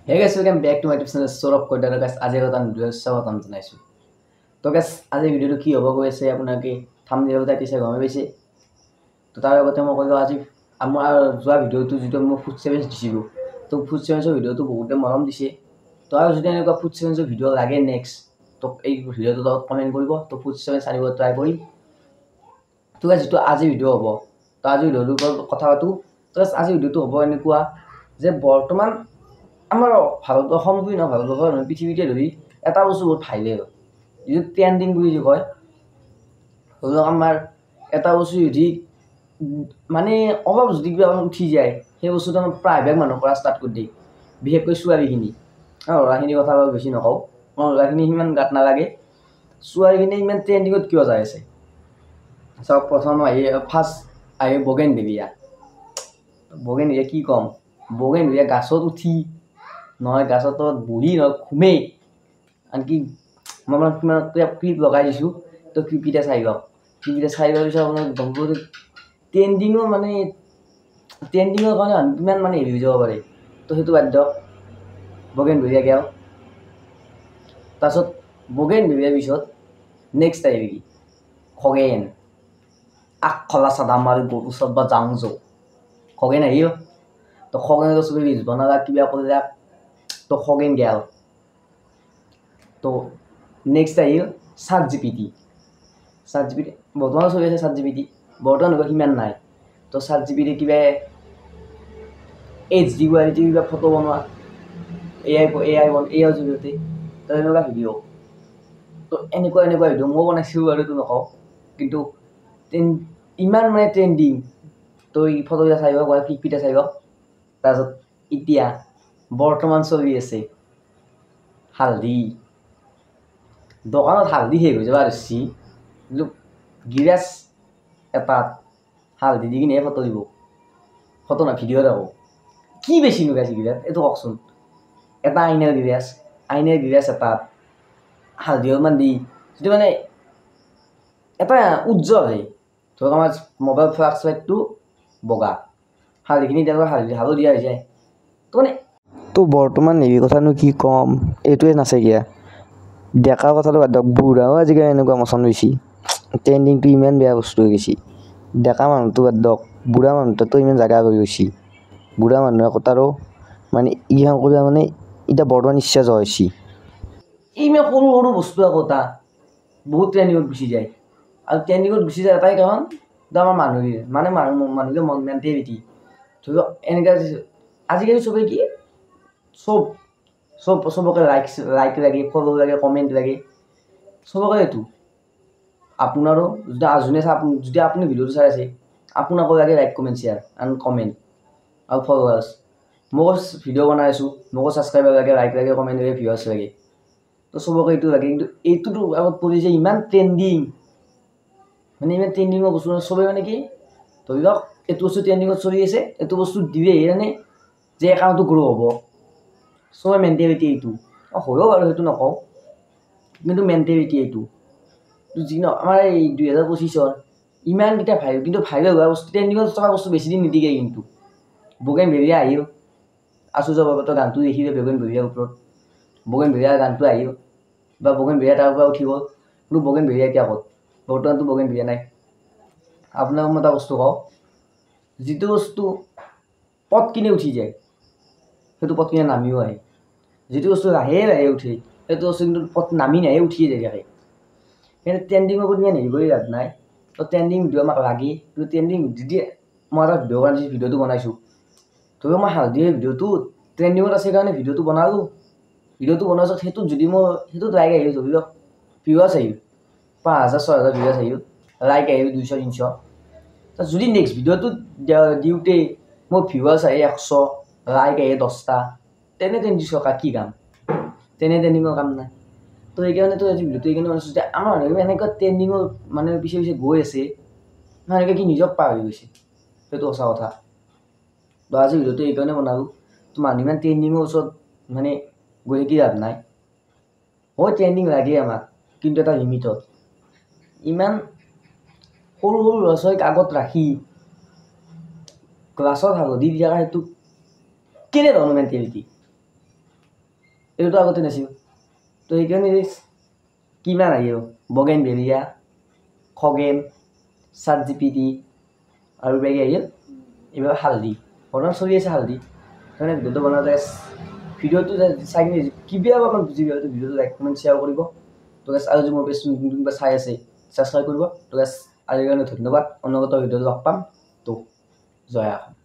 Hey guys, welcome back to my YouTube channel Saurabh Koidar guys. আজি এটা video স্বাগতম জনাইছো। তো guys, আজি ভিডিওটো কি হ'ব গৈ আছে আপোনালোকে থাম্বনেইল চাইছে গমে পাইছে। তো তাৰ আগতে মই কৈলো আজি আমাৰ যোৱা ভিডিওটো যিটো মই ফুড চেলেঞ্জ দিছিলো। তো ফুড চেলেঞ্জৰ ভিডিওটো বহুতে মৰম দিছে। তো আৰু যদি এনেকুৱা ফুড চেলেঞ্জৰ ভিডিও লাগে নেক্সট তো এই ভিডিওটো তলত কমেন্ট কৰিব। তো ফুড চেলেঞ্জ আনিব ট্ৰাই কৰিম। তো guys, যিটো আজি ভিডিও হ'ব। তো আজি ভিডিওটোৰ কথা পাতো। তো আজি ভিডিওটো হ'ব এনেকুৱা যে বৰ্তমান আমাৰ ভাৰতবৰ্ষৰ বুলি নহয় ভাৰতবৰ্ষৰ পৃথিৱীতে ধৰি এটা বস্তু বহুত ভাইৰেল যিটো ট্ৰেণ্ডিং বুলি যে কয় ধৰি লওক আমাৰ এটা বস্তু যদি মানে অলপ যদি কিবা উঠি যায় সেই বস্তুটো আমাৰ প্ৰায়ভাগ মানুহৰ পৰা ষ্টাৰ্ট কৰি দিয়ে বিশেষকৈ ছোৱালীখিনি ল'ৰাখিনিৰ কথা বাৰু বেছি নকওঁ ল'ৰাখিনি সিমান গাত নালাগে ছোৱালীখিনি ইমান ট্ৰেণ্ডিঙত কিয় যাই আছে চাওক প্ৰথম আহি ফাৰ্ষ্ট আহি বগেনভেলিয়া কি ক'ম বগেনভেলিয়া গাছত উঠি নহয় গাছৰ তলত বহি নহয় ঘুমেই আনকি মই মানে কিমান ক্লিপ লগাই দিছোঁ তো ক্লিপকেইটা চাই লওক ক্লিপকেইটা চাই লোৱাৰ পিছত আপোনাৰ গম পাব ট্ৰেণ্ডিঙৰ মানে ট্ৰেণ্ডিঙৰ কাৰণে কিমান মানে হেৰি হৈ যাব পাৰে তো সেইটো বাদ দিয়ক বগেনভেলিয়া গেল তাৰপিছত বগেনভেলিয়াৰ পিছত নেক্সট আহিব কি খগেন আগফালা চাদাম মাৰি গৰুৰ ওচৰত বা যাওঁ যাওঁ খগেন আহিব তো খগেনতো চবেই ৰিলছ বনালা কিবা কৰিলা তো খগেন গেল তো নেক্সট আহিল ChatGPT বৰ্তমান চলি আছে ChatGPT বৰ্তমান এনেকুৱা সিমান নাই তো ChatGPT কিবা HD কোৱালিটি কিবা ফটো বনোৱা এআইৰ জৰিয়তে তো এনেকুৱা ভিডিঅ' তো এনেকুৱা ভিডিঅ' মই বনাইছোঁ আৰু এইটো নকওঁ কিন্তু ইমান মানে ট্ৰেণ্ডিং তো এই ফটোকেইটা চাই লওক বা ক্লিপকেইটা চাই লওক তাৰপিছত এতিয়া বৰ্তমান চলি আছে হালধি দোকানত হালধি শেষ হৈ যাব ধৰিছি কিন্তু গিৰাজ এটাত হালধি দি কিনে ফটো দিব ফটো না ভিডিঅ' যাব কি বেছি লগাইছে গিৰাজ এইটো কওকচোন এটা আইনাৰ গিৰাজ এটাত হালধি অলপমান দি যিটো মানে এটা উজ্জ্বল হয় ধৰক আমাৰ মোবাইল ফ্লাছ লাইটটো বগা হালধিখিনি তেনেকুৱা হালধীয়া হৈ যায় তো মানে তো বৰ্তমান এই কথানো কি ক'ম এইটোৱে নাচাকিয়া ডেকা কথাটো বাদ দিয়ক বুঢ়াও আজিকালি এনেকুৱা মচন লৈছি ট্ৰেণ্ডিংটো ইমান বেয়া বস্তু হৈ গৈছে ডেকা মানুহটো বাদ দিয়ক বুঢ়া মানুহটো ইমান জাগা হৈ গৈছে বুঢ়া মানুহে কথাৰো মানে ইহান কৰিব মানে এতিয়া বৰ্তমান ইচ্ছা যোৱা হৈছে ইমান সৰু বস্তু কথা বহুত ট্ৰেণ্ডিঙত গুচি যায় আৰু ট্ৰেণ্ডিঙত গুচি যায় এটাই কাৰণ আমাৰ মানুহে মেণ্টেলিটি ধৰি লওক এনেকৈ আজিকালি চবেই কি চবকে লাইক লাগে ফলো লাগে কমেণ্ট লাগে চবকে এইটো আপোনাৰো যদি আপুনি ভিডিঅ'টো চাই আছে আপোনাকো লাগে like comment share and comment আৰু ফলোৱাৰ্ছ মোকো ভিডিঅ' বনাই আছোঁ মোকো ছাবস্ক্ৰাইবাৰ লাগে লাইক লাগে কমেণ্ট লাগে ভিউৱাৰ্ছ লাগে তো চবকে এইটো লাগে কিন্তু এইটোতো আগত পৰিছে ইমান ট্ৰেণ্ডিং মানে ইমান ট্ৰেণ্ডিঙৰ বস্তু চবেই মানে কি ধৰি লওক এইটো বস্তু ট্ৰেণ্ডিঙত চলি আছে এইটো বস্তু দিলেহে মানে যে একাউণ্টটো গ্ৰ' হ'ব চবৰে মেণ্টেলিটি এইটো হয়ও বাৰু সেইটো নকওঁ কিন্তু মেণ্টেলিটি এইটো যি ন আমাৰ এই 2025 ইমানকেইটা ভাইৰেল কিন্তু ভাইৰেল হোৱা বস্তু ট্ৰেণ্ডিঙত থকা বস্তু বেছিদিন নিদিয়ে কিন্তু বগেনভেলিয়া আহিল আছো যাব তো গানটো দেখিলে বগেনভেলিয়াৰ ওপৰত বগেনভেলিয়াৰ গানটো আহিল বা বগেনভেলিয়া তাৰ পৰা উঠি গ'ল কিন্তু বগেনভেলিয়া এতিয়া ক'ত বৰ্তমানতো বগেনভেলিয়া নাই আপোনাক মই এটা বস্তু কওঁ যিটো বস্তু পথ কিনে উঠি যায় সেইটো পথ কিনে নামিও আহে যিটো বস্তু লাহে উঠে সেইটো বস্তু কিন্তু পথ নামি নাহে উঠিয়ে যায় থাকে কিন্তু ট্ৰেণ্ডিঙৰ ওপৰত ইমান হেৰি কৰি লাভ নাই তো ট্ৰেণ্ডিং ভিডিঅ' আমাক লাগে কিন্তু ট্ৰেণ্ডিং যদি মই এটা ভিডিঅ'টো বনাইছোঁ ধৰি লওক মই হালধিৰ ভিডিঅ'টো ট্ৰেণ্ডিঙত আছে কাৰণে ভিডিঅ'টো বনালোঁ ভিডিঅ'টো বনোৱাৰ পিছত সেইটোত যদি মই সেইটোত লাইক আহিল ধৰি লওক ভিউৱাৰ্ছ আহিল 5000 6000 ভিউৱাৰ্ছ আহিল লাইক আহিল 200 300 যদি নেক্সট ভিডিঅ'টোত দিওঁতে মোৰ ভিউৱাৰ্ছ আহে 100 লাইক আহে 10টা তেনে ট্ৰেণ্ডিং কি কাম ট্ৰেণ্ডিঙৰ কাম নাই তো সেইকাৰণেতো আজি ভিডিঅ'টো এইকাৰণে বনাইছোঁ যে আমাৰ মানুহে এনেকুৱা ট্ৰেণ্ডিঙৰ মানে পিছে গৈ আছে মানুহে কি নিজক পাৰ হৈ গৈছে সেইটো সঁচা কথা তো আজি ভিডিঅ'টো এইকাৰণে বনালোঁ তো মানুহ ইমান ট্ৰেণ্ডিঙৰ ওচৰত মানে গৈ কি লাভ নাই হয় ট্ৰেণ্ডিং লাগে আমাক কিন্তু এটা লিমিটত ইমান সৰু ল'ৰা ছোৱালীক আগত ৰাখি ক্লাছত হালধি দিয়া সেইটো কেনেধৰণৰ মেণ্টেলিটি এইটোতো আগতে নাছিল তো সেইকাৰণে কিমান আহিব বগেন ভেলিয়া খগেন ChatGPT আৰু বেগি আহিল এইবাৰ হালধি বৰ্তমান চলি আছে হালধি সেইকাৰণে ভিডিঅ'টো বনাওঁতে ভিডিঅ'টো চাই কিনে কিবা অকণমান বুজি পালে ভিডিঅ'টো লাইক কমেণ্ট শ্বেয়াৰ কৰিব তো গাইছ আৰু যদি মোৰ পেজটো নতুন কিবা চাই আছে ছাবস্ক্ৰাইব কৰিব তো গাইছ আজিৰ কাৰণে ধন্যবাদ অন্যগত ভিডিঅ'টো লগ পাম তো জয় অসম